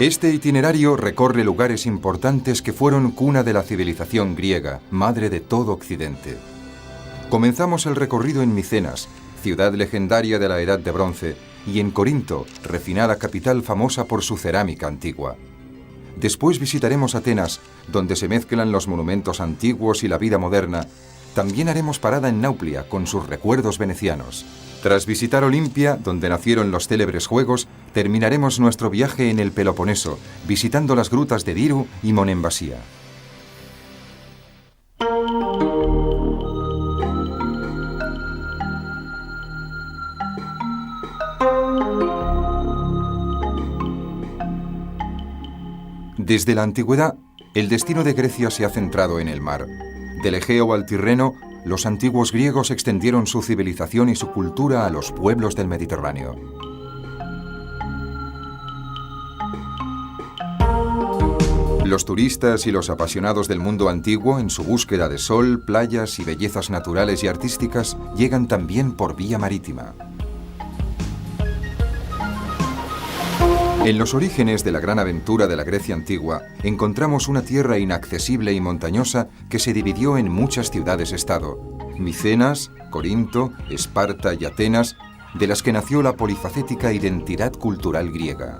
Este itinerario recorre lugares importantes que fueron cuna de la civilización griega, madre de todo Occidente. Comenzamos el recorrido en Micenas, ciudad legendaria de la Edad de Bronce, y en Corinto, refinada capital famosa por su cerámica antigua. Después visitaremos Atenas, donde se mezclan los monumentos antiguos y la vida moderna. También haremos parada en Nauplia, con sus recuerdos venecianos. Tras visitar Olimpia, donde nacieron los célebres Juegos, terminaremos nuestro viaje en el Peloponeso, visitando las grutas de Diru y Monembasía. Desde la antigüedad, el destino de Grecia se ha centrado en el mar. Del Egeo al Tirreno, los antiguos griegos extendieron su civilización y su cultura a los pueblos del Mediterráneo. Los turistas y los apasionados del mundo antiguo, en su búsqueda de sol, playas y bellezas naturales y artísticas, llegan también por vía marítima. En los orígenes de la gran aventura de la Grecia antigua, encontramos una tierra inaccesible y montañosa que se dividió en muchas ciudades-estado: Micenas, Corinto, Esparta y Atenas, de las que nació la polifacética identidad cultural griega.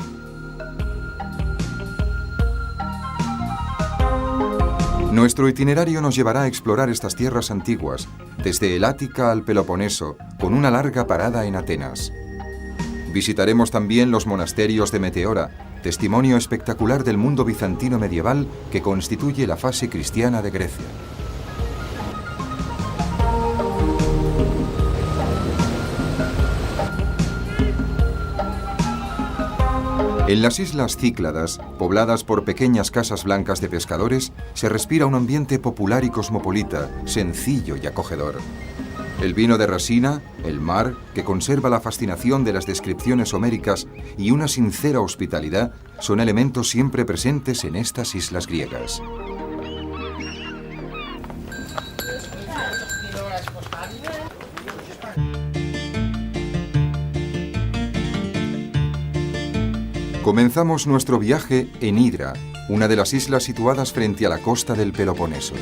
Nuestro itinerario nos llevará a explorar estas tierras antiguas, desde el Ática al Peloponeso, con una larga parada en Atenas. Visitaremos también los monasterios de Meteora, testimonio espectacular del mundo bizantino medieval que constituye la fase cristiana de Grecia. En las islas Cícladas, pobladas por pequeñas casas blancas de pescadores, se respira un ambiente popular y cosmopolita, sencillo y acogedor. El vino de Rasina, el mar, que conserva la fascinación de las descripciones homéricas, y una sincera hospitalidad son elementos siempre presentes en estas islas griegas. Comenzamos nuestro viaje en Hidra, una de las islas situadas frente a la costa del Peloponeso.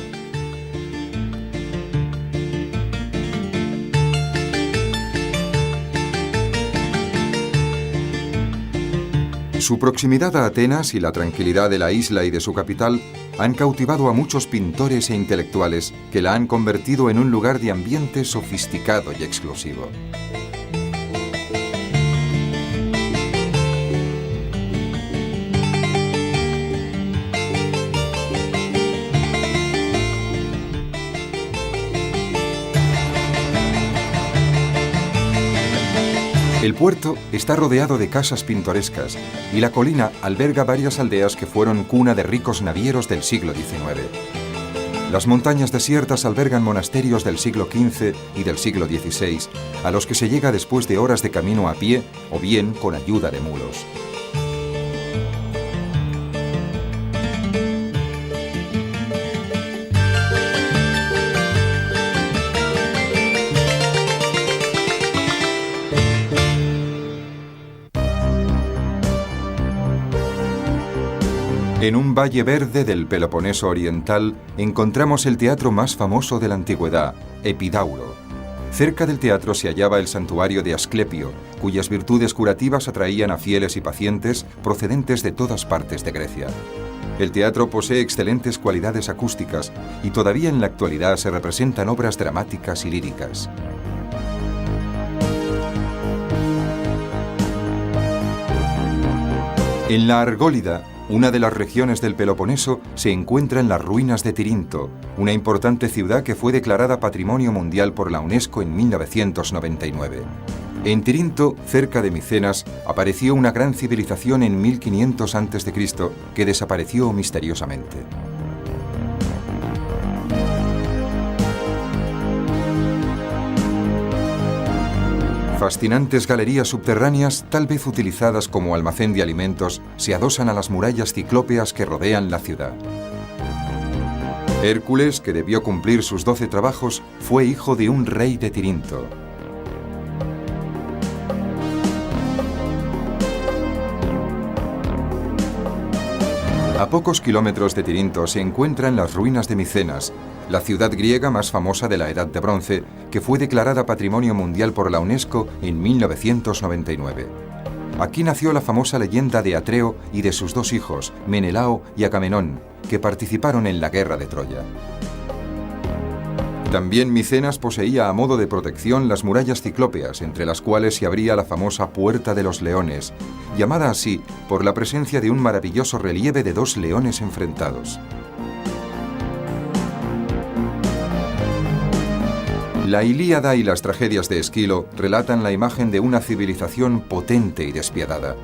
Su proximidad a Atenas y la tranquilidad de la isla y de su capital han cautivado a muchos pintores e intelectuales que la han convertido en un lugar de ambiente sofisticado y exclusivo. El puerto está rodeado de casas pintorescas y la colina alberga varias aldeas que fueron cuna de ricos navieros del siglo XIX. Las montañas desiertas albergan monasterios del siglo XV y del siglo XVI, a los que se llega después de horas de camino a pie o bien con ayuda de mulos. En un valle verde del Peloponeso oriental encontramos el teatro más famoso de la antigüedad, Epidauro. Cerca del teatro se hallaba el santuario de Asclepio, cuyas virtudes curativas atraían a fieles y pacientes procedentes de todas partes de Grecia. El teatro posee excelentes cualidades acústicas y todavía en la actualidad se representan obras dramáticas y líricas. En la Argólida, una de las regiones del Peloponeso, se encuentran las ruinas de Tirinto, una importante ciudad que fue declarada Patrimonio Mundial por la UNESCO en 1999. En Tirinto, cerca de Micenas, apareció una gran civilización en 1500 a.C. que desapareció misteriosamente. Fascinantes galerías subterráneas, tal vez utilizadas como almacén de alimentos, se adosan a las murallas ciclópeas que rodean la ciudad. Hércules, que debió cumplir sus 12 trabajos, fue hijo de un rey de Tirinto. A pocos kilómetros de Tirinto se encuentran las ruinas de Micenas, la ciudad griega más famosa de la Edad de Bronce, que fue declarada Patrimonio Mundial por la UNESCO en 1999. Aquí nació la famosa leyenda de Atreo y de sus dos hijos, Menelao y Agamenón, que participaron en la guerra de Troya. También Micenas poseía a modo de protección las murallas ciclópeas, entre las cuales se abría la famosa Puerta de los Leones, llamada así por la presencia de un maravilloso relieve de dos leones enfrentados. La Ilíada y las tragedias de Esquilo relatan la imagen de una civilización potente y despiadada.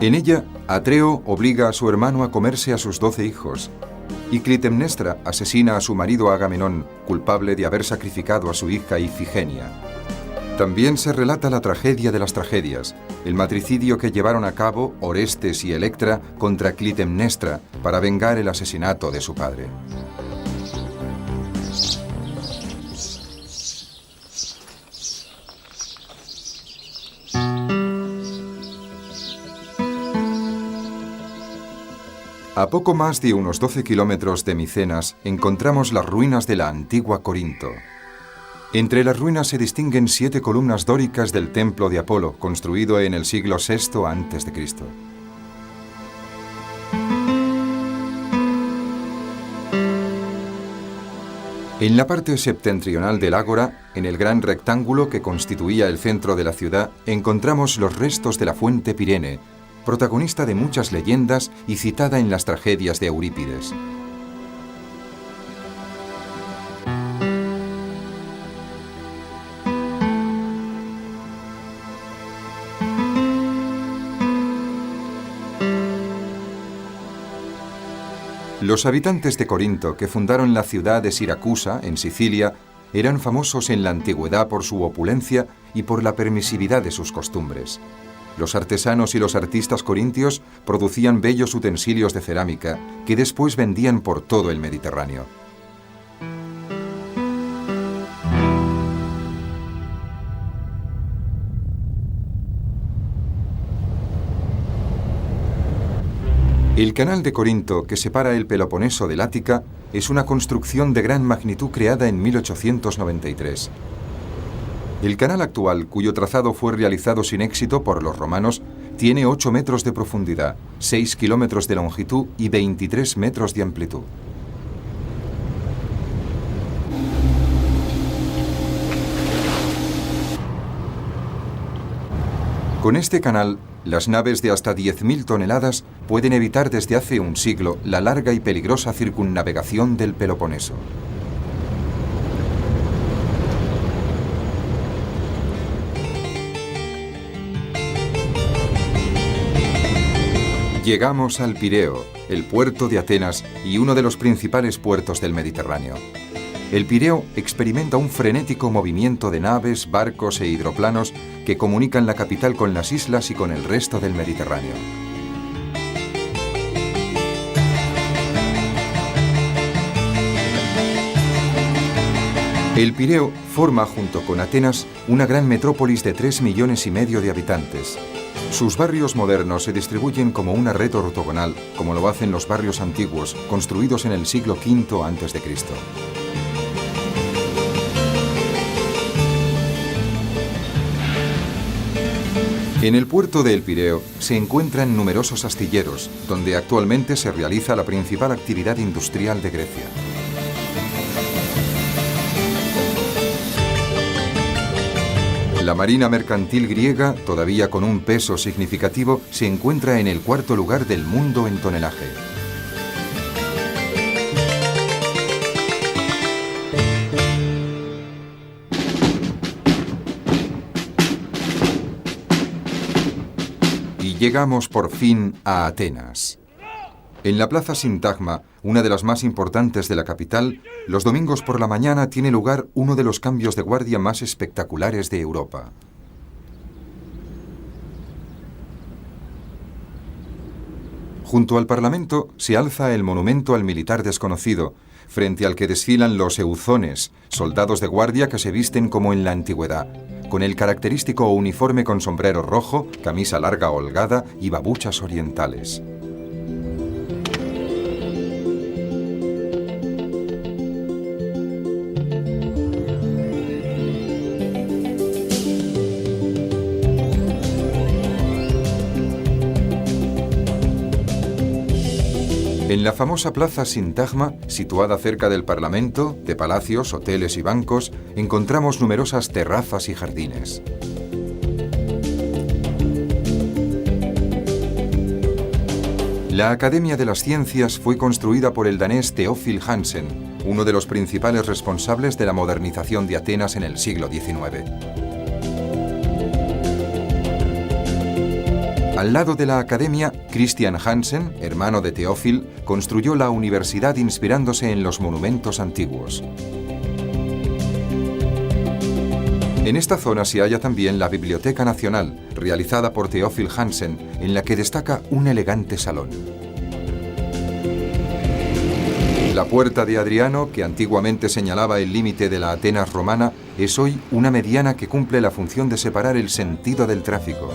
En ella, Atreo obliga a su hermano a comerse a sus 12 hijos, y Clitemnestra asesina a su marido Agamenón, culpable de haber sacrificado a su hija Ifigenia. También se relata la tragedia de las tragedias, el matricidio que llevaron a cabo Orestes y Electra contra Clitemnestra para vengar el asesinato de su padre. A poco más de unos 12 kilómetros de Micenas encontramos las ruinas de la antigua Corinto. Entre las ruinas se distinguen 7 columnas dóricas del templo de Apolo, construido en el siglo VI a.C. En la parte septentrional del ágora, en el gran rectángulo que constituía el centro de la ciudad, encontramos los restos de la fuente Pirene, protagonista de muchas leyendas y citada en las tragedias de Eurípides. Los habitantes de Corinto, que fundaron la ciudad de Siracusa, en Sicilia, eran famosos en la antigüedad por su opulencia y por la permisividad de sus costumbres. Los artesanos y los artistas corintios producían bellos utensilios de cerámica que después vendían por todo el Mediterráneo. El canal de Corinto, que separa el Peloponeso del Ática, es una construcción de gran magnitud creada en 1893. El canal actual, cuyo trazado fue realizado sin éxito por los romanos, tiene 8 metros de profundidad, 6 kilómetros de longitud y 23 metros de amplitud. Con este canal, las naves de hasta 10.000 toneladas pueden evitar desde hace un siglo la larga y peligrosa circunnavegación del Peloponeso. Llegamos al Pireo, el puerto de Atenas y uno de los principales puertos del Mediterráneo. El Pireo experimenta un frenético movimiento de naves, barcos e hidroplanos que comunican la capital con las islas y con el resto del Mediterráneo. El Pireo forma, junto con Atenas, una gran metrópolis de 3,5 millones de habitantes. Sus barrios modernos se distribuyen como una red ortogonal, como lo hacen los barrios antiguos, construidos en el siglo V a.C. En el puerto de El Pireo se encuentran numerosos astilleros, donde actualmente se realiza la principal actividad industrial de Grecia. La marina mercantil griega, todavía con un peso significativo, se encuentra en el 4º lugar del mundo en tonelaje. Y llegamos por fin a Atenas. En la plaza Sintagma, una de las más importantes de la capital, los domingos por la mañana tiene lugar uno de los cambios de guardia más espectaculares de Europa. Junto al Parlamento se alza el monumento al militar desconocido, frente al que desfilan los euzones, soldados de guardia que se visten como en la antigüedad, con el característico uniforme con sombrero rojo, camisa larga holgada y babuchas orientales. En la famosa plaza Sintagma, situada cerca del Parlamento, de palacios, hoteles y bancos, encontramos numerosas terrazas y jardines. La Academia de las Ciencias fue construida por el danés Theophil Hansen, uno de los principales responsables de la modernización de Atenas en el siglo XIX. Al lado de la academia, Christian Hansen, hermano de Theophil, construyó la universidad inspirándose en los monumentos antiguos. En esta zona se halla también la Biblioteca Nacional, realizada por Theophil Hansen, en la que destaca un elegante salón. La Puerta de Adriano, que antiguamente señalaba el límite de la Atenas romana, es hoy una mediana que cumple la función de separar el sentido del tráfico.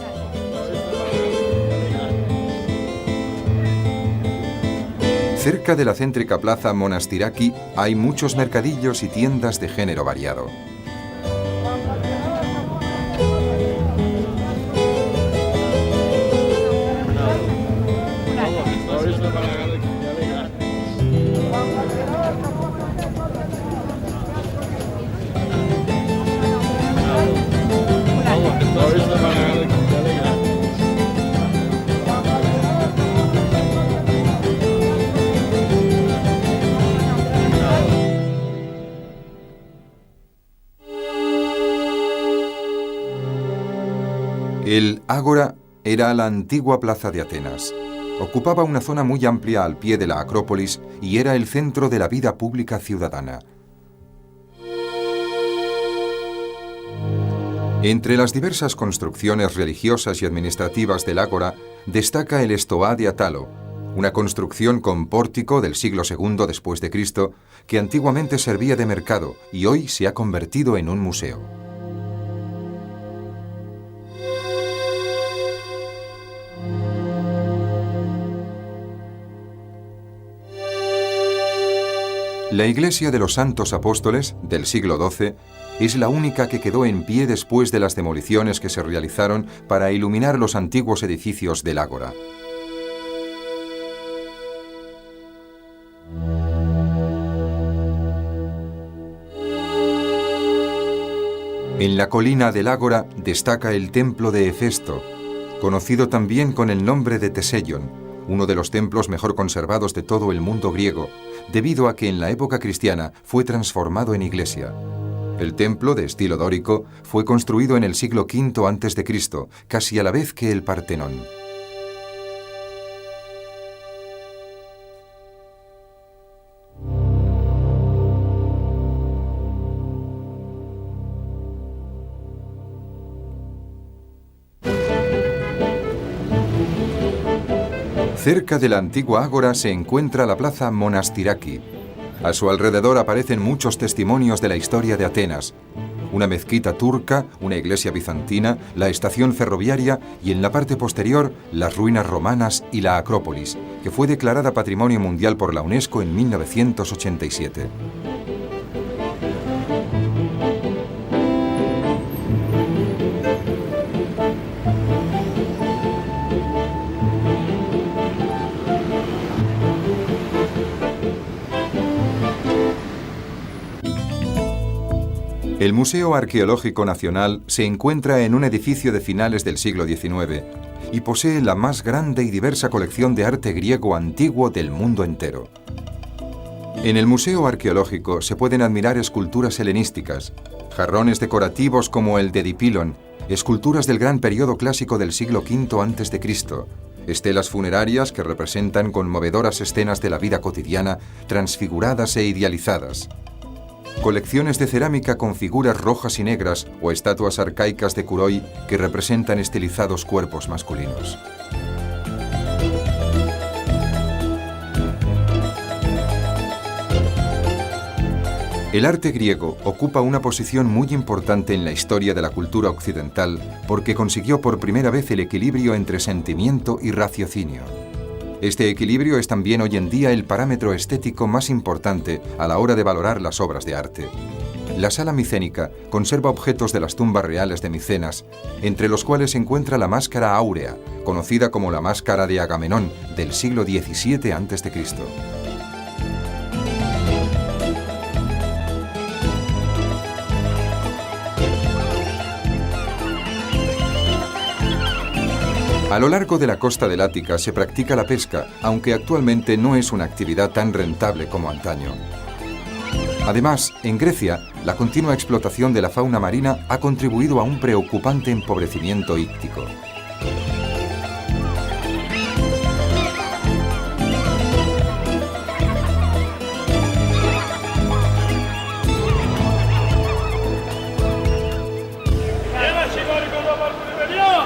Cerca de la céntrica plaza Monastiraki hay muchos mercadillos y tiendas de género variado. El Ágora era la antigua plaza de Atenas. Ocupaba una zona muy amplia al pie de la Acrópolis y era el centro de la vida pública ciudadana. Entre las diversas construcciones religiosas y administrativas del Ágora destaca el Stoa de Atalo, una construcción con pórtico del siglo II después de Cristo que antiguamente servía de mercado y hoy se ha convertido en un museo. La iglesia de los Santos Apóstoles, del siglo XII, es la única que quedó en pie después de las demoliciones que se realizaron para iluminar los antiguos edificios del Ágora. En la colina del Ágora destaca el templo de Hefesto, conocido también con el nombre de Teseion, uno de los templos mejor conservados de todo el mundo griego, debido a que en la época cristiana fue transformado en iglesia. El templo, de estilo dórico, fue construido en el siglo V a.C., casi a la vez que el Partenón. Cerca de la antigua ágora se encuentra la plaza Monastiraki. A su alrededor aparecen muchos testimonios de la historia de Atenas. Una mezquita turca, una iglesia bizantina, la estación ferroviaria y en la parte posterior las ruinas romanas y la Acrópolis, que fue declarada Patrimonio Mundial por la UNESCO en 1987. El Museo Arqueológico Nacional se encuentra en un edificio de finales del siglo XIX y posee la más grande y diversa colección de arte griego antiguo del mundo entero. En el Museo Arqueológico se pueden admirar esculturas helenísticas, jarrones decorativos como el de Dipilon, esculturas del gran periodo clásico del siglo V a.C., estelas funerarias que representan conmovedoras escenas de la vida cotidiana, transfiguradas e idealizadas. Colecciones de cerámica con figuras rojas y negras o estatuas arcaicas de Kuroi que representan estilizados cuerpos masculinos. El arte griego ocupa una posición muy importante en la historia de la cultura occidental porque consiguió por primera vez el equilibrio entre sentimiento y raciocinio. Este equilibrio es también hoy en día el parámetro estético más importante a la hora de valorar las obras de arte. La sala micénica conserva objetos de las tumbas reales de Micenas, entre los cuales se encuentra la máscara áurea, conocida como la máscara de Agamenón, del siglo XVII a.C. A lo largo de la costa del Ática se practica la pesca, aunque actualmente no es una actividad tan rentable como antaño. Además, en Grecia, la continua explotación de la fauna marina ha contribuido a un preocupante empobrecimiento íctico.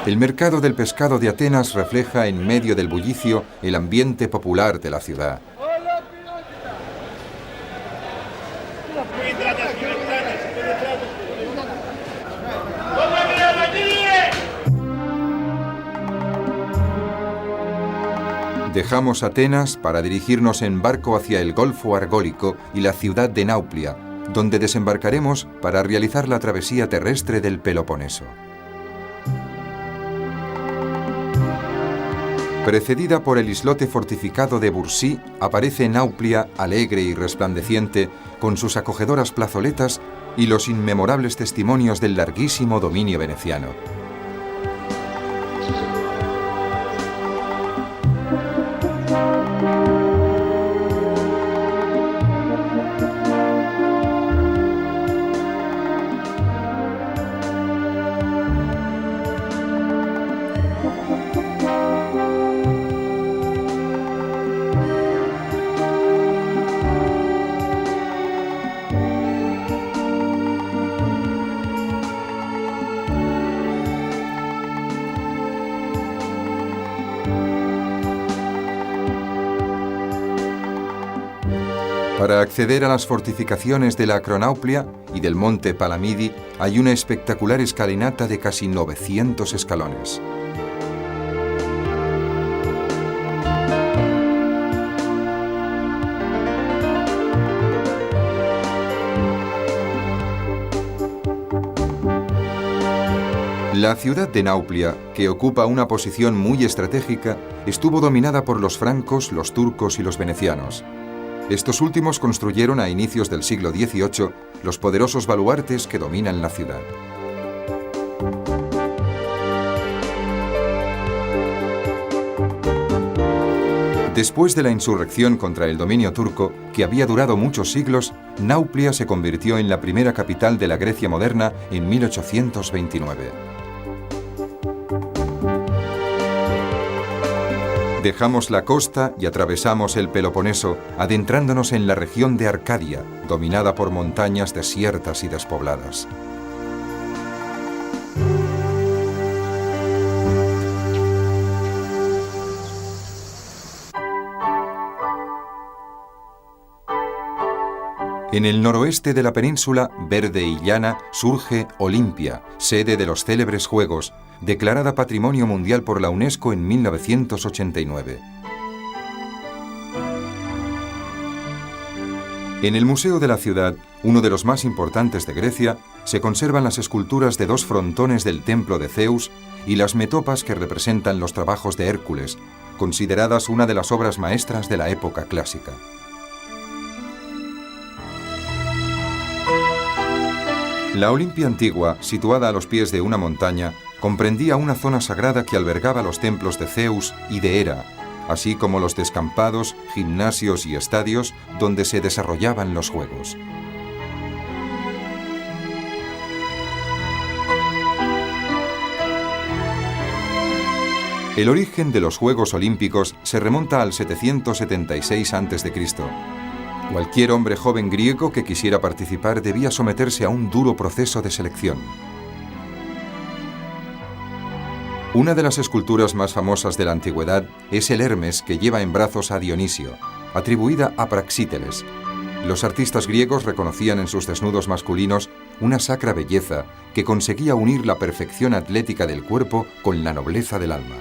El mercado del pescado de Atenas refleja en medio del bullicio el ambiente popular de la ciudad. Dejamos Atenas para dirigirnos en barco hacia el Golfo Argólico y la ciudad de Nauplia, donde desembarcaremos para realizar la travesía terrestre del Peloponeso. Precedida por el islote fortificado de Bursí, aparece Nauplia alegre y resplandeciente, con sus acogedoras plazoletas y los inmemorables testimonios del larguísimo dominio veneciano. Para acceder a las fortificaciones de la Acronauplia y del monte Palamidi hay una espectacular escalinata de casi 900 escalones. La ciudad de Nauplia, que ocupa una posición muy estratégica, estuvo dominada por los francos, los turcos y los venecianos. Estos últimos construyeron a inicios del siglo XVIII los poderosos baluartes que dominan la ciudad. Después de la insurrección contra el dominio turco, que había durado muchos siglos, Nauplia se convirtió en la primera capital de la Grecia moderna en 1829. Dejamos la costa y atravesamos el Peloponeso, adentrándonos en la región de Arcadia, dominada por montañas desiertas y despobladas. En el noroeste de la península, verde y llana, surge Olimpia, sede de los célebres Juegos, declarada Patrimonio Mundial por la UNESCO en 1989. En el Museo de la Ciudad, uno de los más importantes de Grecia, se conservan las esculturas de dos frontones del templo de Zeus y las metopas que representan los trabajos de Hércules, consideradas una de las obras maestras de la época clásica. La Olimpia antigua, situada a los pies de una montaña, comprendía una zona sagrada que albergaba los templos de Zeus y de Hera, así como los descampados, gimnasios y estadios donde se desarrollaban los Juegos. El origen de los Juegos Olímpicos se remonta al 776 a.C. Cualquier hombre joven griego que quisiera participar debía someterse a un duro proceso de selección. Una de las esculturas más famosas de la antigüedad es el Hermes que lleva en brazos a Dionisio, atribuida a Praxíteles. Los artistas griegos reconocían en sus desnudos masculinos una sacra belleza que conseguía unir la perfección atlética del cuerpo con la nobleza del alma.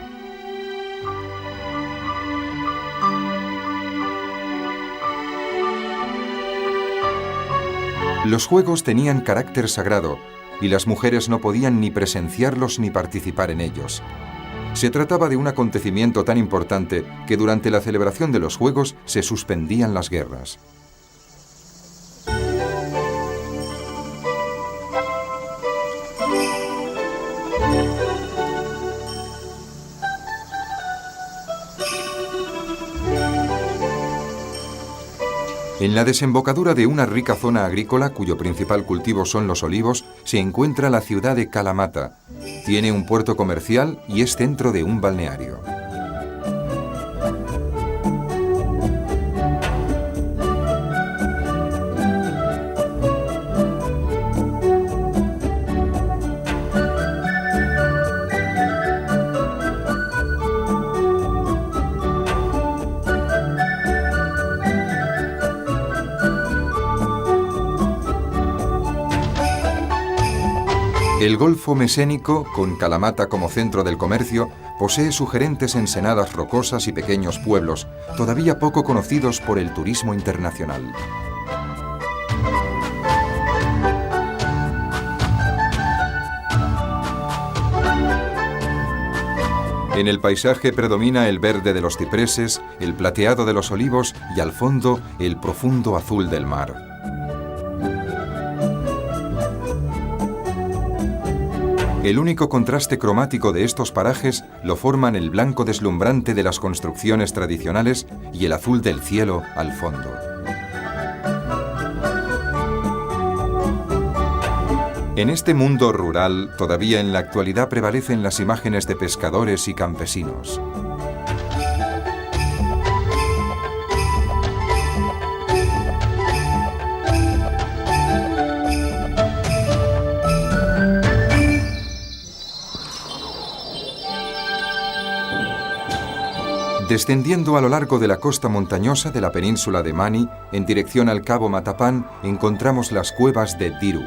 Los juegos tenían carácter sagrado y las mujeres no podían ni presenciarlos ni participar en ellos. Se trataba de un acontecimiento tan importante que durante la celebración de los juegos se suspendían las guerras. En la desembocadura de una rica zona agrícola, cuyo principal cultivo son los olivos, se encuentra la ciudad de Kalamata. Tiene un puerto comercial y es centro de un balneario. El Golfo Mesénico, con Kalamata como centro del comercio, posee sugerentes ensenadas rocosas y pequeños pueblos, todavía poco conocidos por el turismo internacional. En el paisaje predomina el verde de los cipreses, el plateado de los olivos y al fondo el profundo azul del mar. El único contraste cromático de estos parajes lo forman el blanco deslumbrante de las construcciones tradicionales y el azul del cielo al fondo. En este mundo rural, todavía en la actualidad prevalecen las imágenes de pescadores y campesinos. Descendiendo a lo largo de la costa montañosa de la península de Mani, en dirección al cabo Matapán, encontramos las cuevas de Diru.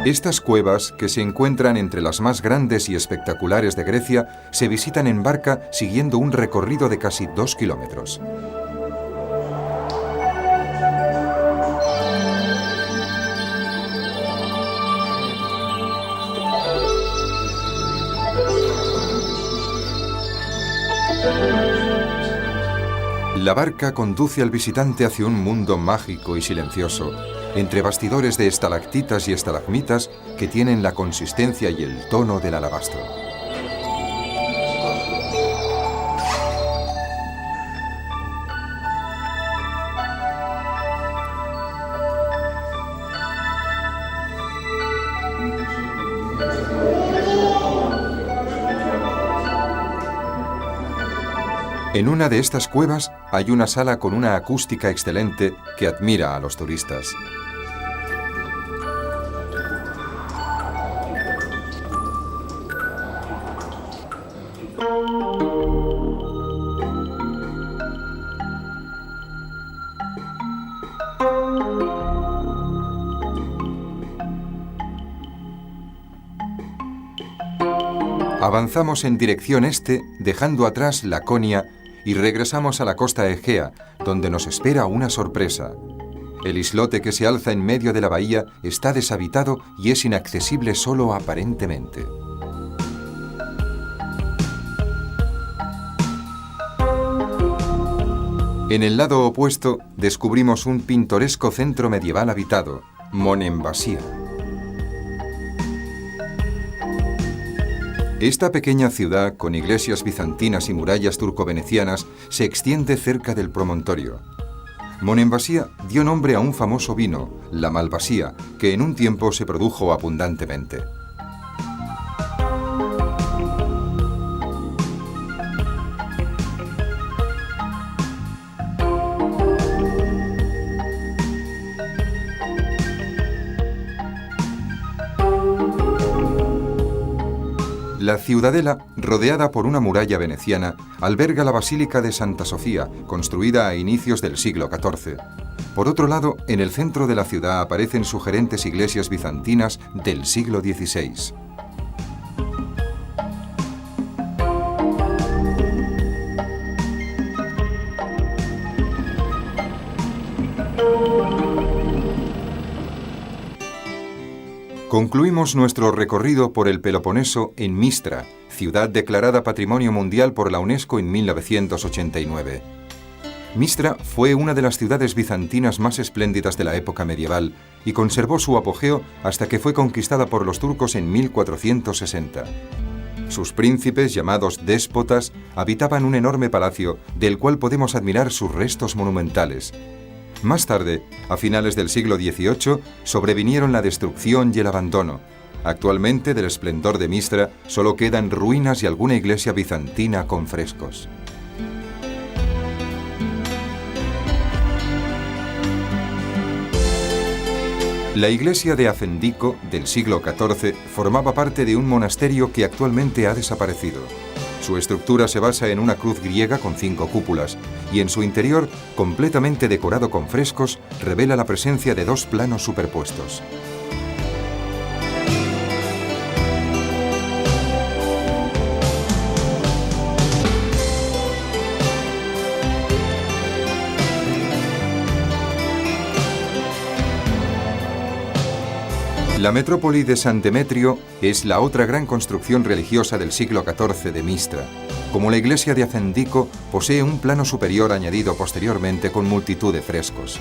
Estas cuevas, que se encuentran entre las más grandes y espectaculares de Grecia, se visitan en barca siguiendo un recorrido de casi 2 kilómetros. La barca conduce al visitante hacia un mundo mágico y silencioso, entre bastidores de estalactitas y estalagmitas que tienen la consistencia y el tono del alabastro. En una de estas cuevas hay una sala con una acústica excelente que admira a los turistas. Avanzamos en dirección este, dejando atrás Laconia, y regresamos a la costa Egea, donde nos espera una sorpresa. El islote que se alza en medio de la bahía está deshabitado y es inaccesible solo aparentemente. En el lado opuesto descubrimos un pintoresco centro medieval habitado, Monemvasia. Esta pequeña ciudad, con iglesias bizantinas y murallas turco-venecianas, se extiende cerca del promontorio. Monemvasia dio nombre a un famoso vino, la Malvasia, que en un tiempo se produjo abundantemente. La ciudadela, rodeada por una muralla veneciana, alberga la Basílica de Santa Sofía, construida a inicios del siglo XIV. Por otro lado, en el centro de la ciudad aparecen sugerentes iglesias bizantinas del siglo XVI. Concluimos nuestro recorrido por el Peloponeso en Mistra, ciudad declarada Patrimonio Mundial por la UNESCO en 1989. Mistra fue una de las ciudades bizantinas más espléndidas de la época medieval y conservó su apogeo hasta que fue conquistada por los turcos en 1460. Sus príncipes, llamados déspotas, habitaban un enorme palacio del cual podemos admirar sus restos monumentales. Más tarde, a finales del siglo XVIII, sobrevinieron la destrucción y el abandono. Actualmente, del esplendor de Mistra, solo quedan ruinas y alguna iglesia bizantina con frescos. La iglesia de Afendico, del siglo XIV, formaba parte de un monasterio que actualmente ha desaparecido. Su estructura se basa en una cruz griega con 5 cúpulas y en su interior, completamente decorado con frescos, revela la presencia de 2 planos superpuestos. La metrópoli de San Demetrio es la otra gran construcción religiosa del siglo XIV de Mistra. Como la iglesia de Afendico, posee un plano superior añadido posteriormente con multitud de frescos.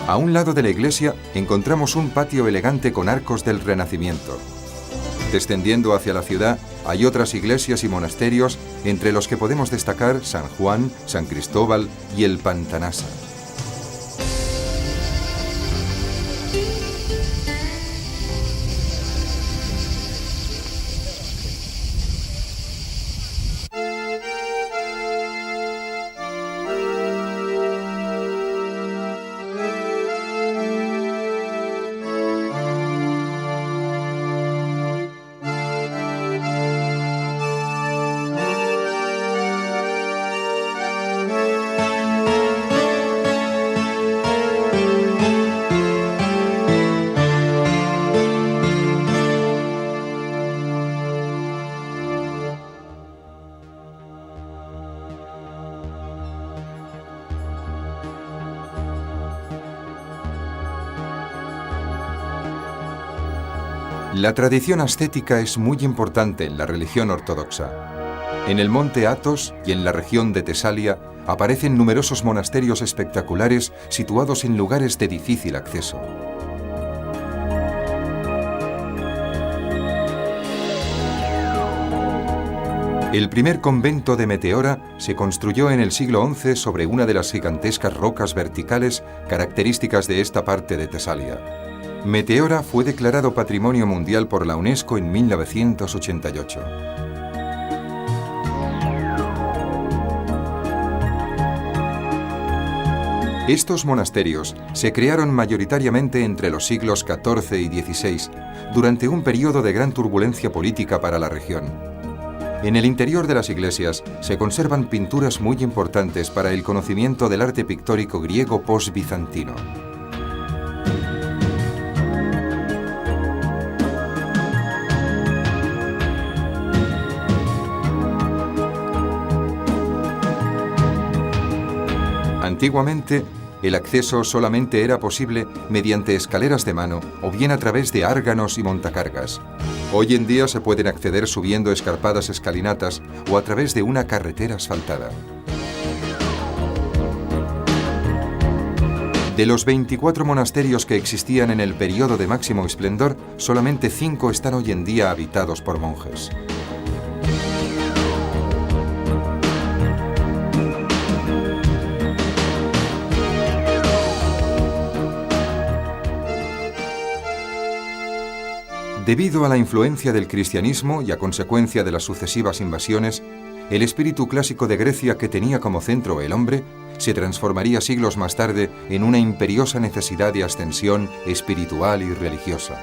A un lado de la iglesia encontramos un patio elegante con arcos del Renacimiento. Descendiendo hacia la ciudad hay otras iglesias y monasterios, entre los que podemos destacar San Juan, San Cristóbal y el Pantanasa. La tradición ascética es muy importante en la religión ortodoxa. En el monte Athos y en la región de Tesalia aparecen numerosos monasterios espectaculares situados en lugares de difícil acceso. El primer convento de Meteora se construyó en el siglo XI sobre una de las gigantescas rocas verticales características de esta parte de Tesalia. Meteora fue declarado Patrimonio Mundial por la UNESCO en 1988. Estos monasterios se crearon mayoritariamente entre los siglos XIV y XVI, durante un periodo de gran turbulencia política para la región. En el interior de las iglesias se conservan pinturas muy importantes para el conocimiento del arte pictórico griego post-bizantino. Antiguamente, el acceso solamente era posible mediante escaleras de mano o bien a través de árganos y montacargas. Hoy en día se pueden acceder subiendo escarpadas escalinatas o a través de una carretera asfaltada. De los 24 monasterios que existían en el periodo de máximo esplendor, solamente 5 están hoy en día habitados por monjes. Debido a la influencia del cristianismo y a consecuencia de las sucesivas invasiones, el espíritu clásico de Grecia que tenía como centro el hombre se transformaría siglos más tarde en una imperiosa necesidad de ascensión espiritual y religiosa.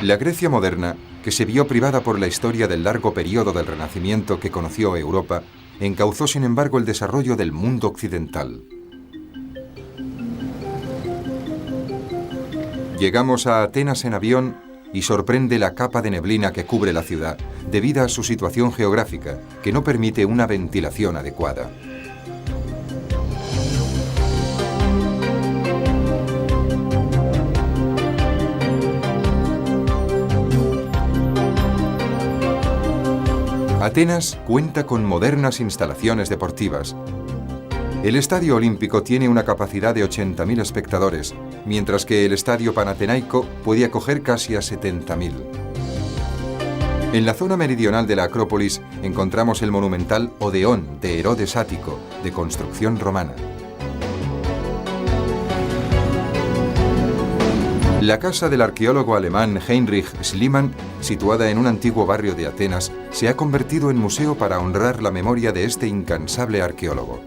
La Grecia moderna, que se vio privada por la historia del largo periodo del Renacimiento que conoció Europa, encauzó sin embargo el desarrollo del mundo occidental. Llegamos a Atenas en avión y sorprende la capa de neblina que cubre la ciudad, debido a su situación geográfica, que no permite una ventilación adecuada. Atenas cuenta con modernas instalaciones deportivas. El Estadio Olímpico tiene una capacidad de 80.000 espectadores, mientras que el Estadio Panatenaico puede acoger casi a 70.000. En la zona meridional de la Acrópolis encontramos el monumental Odeón de Herodes Ático, de construcción romana. La casa del arqueólogo alemán Heinrich Schliemann, situada en un antiguo barrio de Atenas, se ha convertido en museo para honrar la memoria de este incansable arqueólogo.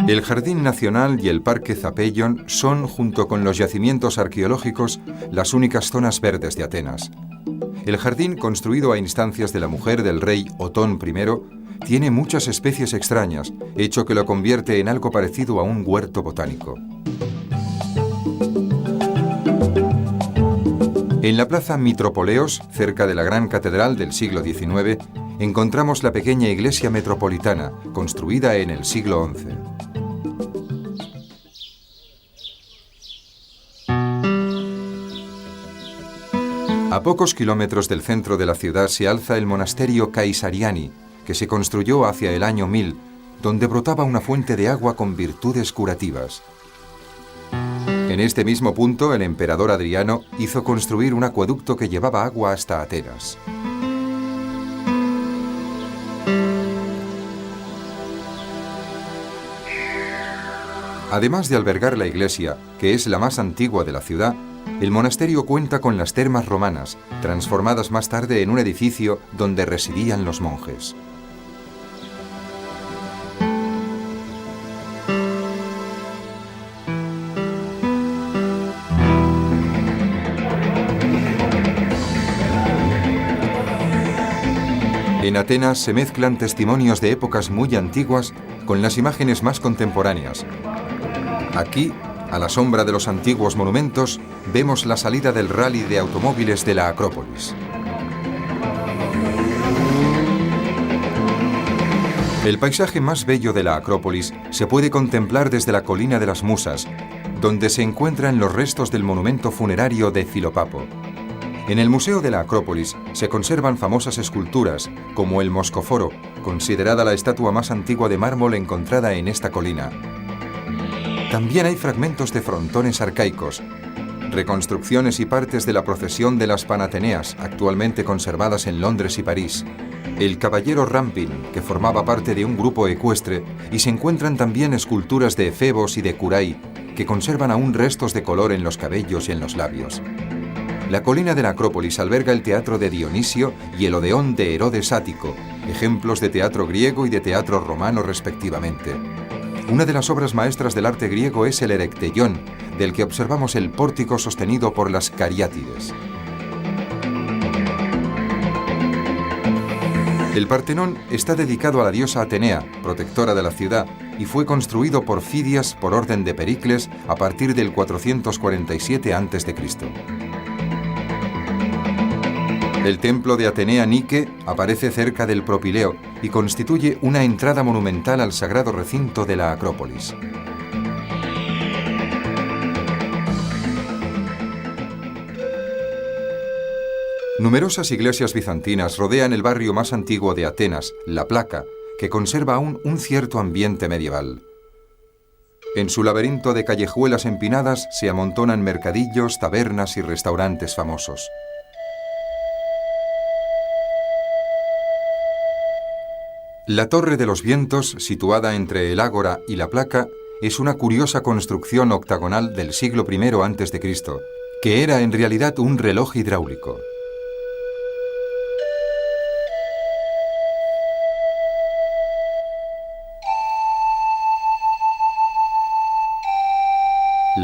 El Jardín Nacional y el Parque Zapeion son, junto con los yacimientos arqueológicos, las únicas zonas verdes de Atenas. El jardín, construido a instancias de la mujer del rey Otón I, tiene muchas especies extrañas, hecho que lo convierte en algo parecido a un huerto botánico. En la plaza Mitropoleos, cerca de la gran catedral del siglo XIX, encontramos la pequeña iglesia metropolitana, construida en el siglo XI. A pocos kilómetros del centro de la ciudad se alza el monasterio Kaisariani, que se construyó hacia el año 1000, donde brotaba una fuente de agua con virtudes curativas. En este mismo punto, el emperador Adriano hizo construir un acueducto que llevaba agua hasta Atenas. Además de albergar la iglesia, que es la más antigua de la ciudad, el monasterio cuenta con las termas romanas, transformadas más tarde en un edificio donde residían los monjes. En Atenas se mezclan testimonios de épocas muy antiguas con las imágenes más contemporáneas. Aquí, a la sombra de los antiguos monumentos, vemos la salida del rally de automóviles de la Acrópolis. El paisaje más bello de la Acrópolis se puede contemplar desde la colina de las Musas, donde se encuentran los restos del monumento funerario de Filopapo. En el Museo de la Acrópolis se conservan famosas esculturas, como el Moscoforo, considerada la estatua más antigua de mármol encontrada en esta colina. También hay fragmentos de frontones arcaicos, reconstrucciones y partes de la procesión de las Panateneas, actualmente conservadas en Londres y París, el caballero Ramping, que formaba parte de un grupo ecuestre, y se encuentran también esculturas de efebos y de curai, que conservan aún restos de color en los cabellos y en los labios. La colina de la Acrópolis alberga el teatro de Dionisio y el Odeón de Herodes Ático, ejemplos de teatro griego y de teatro romano respectivamente. Una de las obras maestras del arte griego es el Erecteion, del que observamos el pórtico sostenido por las cariátides. El Partenón está dedicado a la diosa Atenea, protectora de la ciudad, y fue construido por Fidias por orden de Pericles a partir del 447 a.C. El templo de Atenea Nike aparece cerca del Propileo y constituye una entrada monumental al sagrado recinto de la Acrópolis. Numerosas iglesias bizantinas rodean el barrio más antiguo de Atenas, La Placa, que conserva aún un cierto ambiente medieval. En su laberinto de callejuelas empinadas se amontonan mercadillos, tabernas y restaurantes famosos. La Torre de los Vientos, situada entre el Ágora y la Placa, es una curiosa construcción octagonal del siglo I a.C., que era en realidad un reloj hidráulico.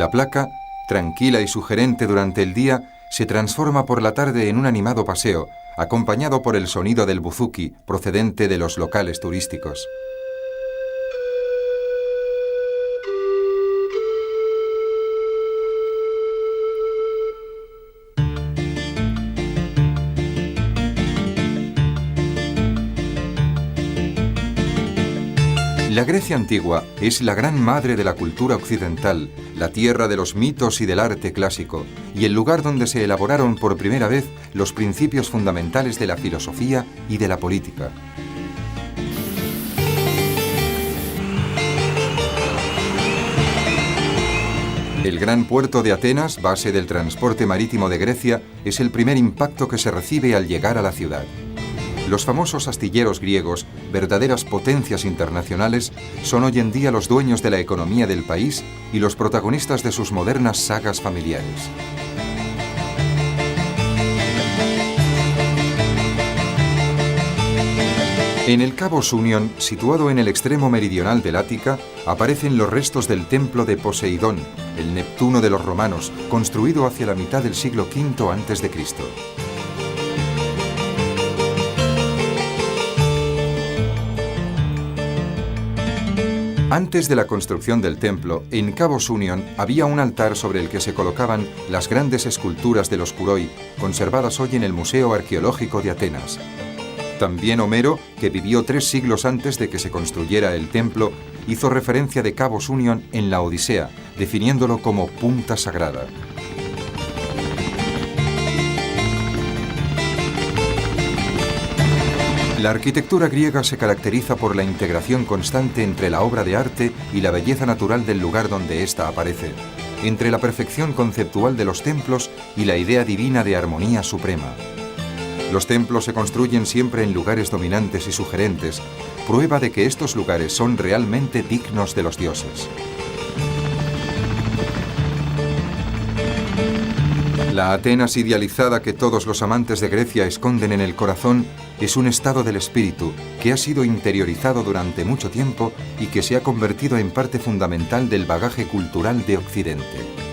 La placa, tranquila y sugerente durante el día, se transforma por la tarde en un animado paseo, acompañado por el sonido del buzuki procedente de los locales turísticos. La Grecia antigua es la gran madre de la cultura occidental, la tierra de los mitos y del arte clásico, y el lugar donde se elaboraron por primera vez los principios fundamentales de la filosofía y de la política. El gran puerto de Atenas, base del transporte marítimo de Grecia, es el primer impacto que se recibe al llegar a la ciudad. Los famosos astilleros griegos, verdaderas potencias internacionales, son hoy en día los dueños de la economía del país y los protagonistas de sus modernas sagas familiares. En el Cabo Sunion, situado en el extremo meridional del Ática, aparecen los restos del templo de Poseidón, el Neptuno de los romanos, construido hacia la mitad del siglo V a.C. Antes de la construcción del templo, en Cabo Sunion había un altar sobre el que se colocaban las grandes esculturas de los Kuroi, conservadas hoy en el Museo Arqueológico de Atenas. También Homero, que vivió 3 siglos antes de que se construyera el templo, hizo referencia de Cabo Sunion en la Odisea, definiéndolo como punta sagrada. La arquitectura griega se caracteriza por la integración constante entre la obra de arte y la belleza natural del lugar donde ésta aparece, entre la perfección conceptual de los templos y la idea divina de armonía suprema. Los templos se construyen siempre en lugares dominantes y sugerentes, prueba de que estos lugares son realmente dignos de los dioses. La Atenas idealizada que todos los amantes de Grecia esconden en el corazón es un estado del espíritu que ha sido interiorizado durante mucho tiempo y que se ha convertido en parte fundamental del bagaje cultural de Occidente.